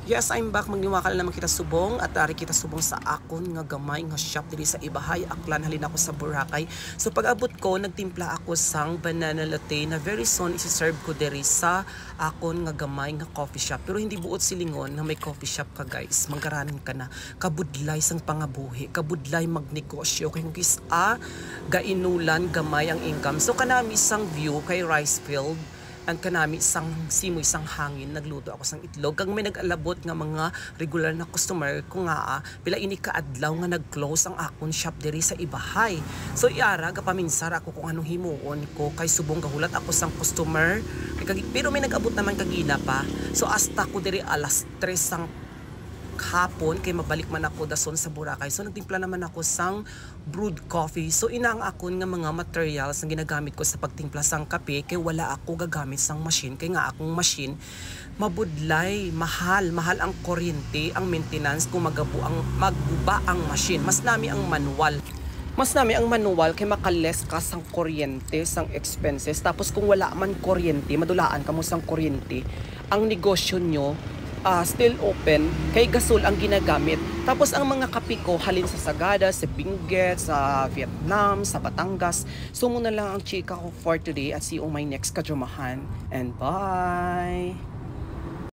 Yes, I'm back. Magniwakal naman kita subong at ari kita subong sa akon nga gamay nga shop diri sa Ibahay, Aklan. Halin ako sa Boracay. So pag abot ko, nagtimpla ako sang banana latte na very soon isi-serve ko diri sa akon nga gamay nga coffee shop. Pero hindi buot silingon na may coffee shop ka guys. Manggaranan ka na. Kabudlay sang pangabuhi, kabudlay magnegosyo kay kung gainulan gamay ang income. So kanami sang view kay rice field ang kanami sang simoy sang hangin, nagluto ako sang itlog kag may nag-alabot nga mga regular na customer ko nga pila ini kaadlaw nga nag-close ang akon shop diri sa Ibahay. So iara gapaminsar ako kung anong himuon ko kay subong gahulat ako sang customer pero may nag-abot naman kagina pa. So hasta ko diri alas 3 sang hapon kay mabalik man ako dason sa Boracay. So nagtimpla naman ako sang brewed coffee. So ina ang akon nga mga materials nga ginagamit ko sa pagtimpla sang kape kay wala ako gagamit sang machine kay nga akong machine mabudlay, mahal ang kuryente, ang maintenance kung magbuba ang machine. Mas nami ang manual kay makales ka sang kuryente, sang expenses. Tapos kung wala man kuryente, madulaan ka mo sang kuryente, ang negosyo nyo still open kay gasol ang ginagamit. Tapos ang mga kape ko halin sa Sagada, sa Benguet, sa Vietnam, sa Batangas. So muna lang ang chika ko for today at see you on my next kajumahan. And bye!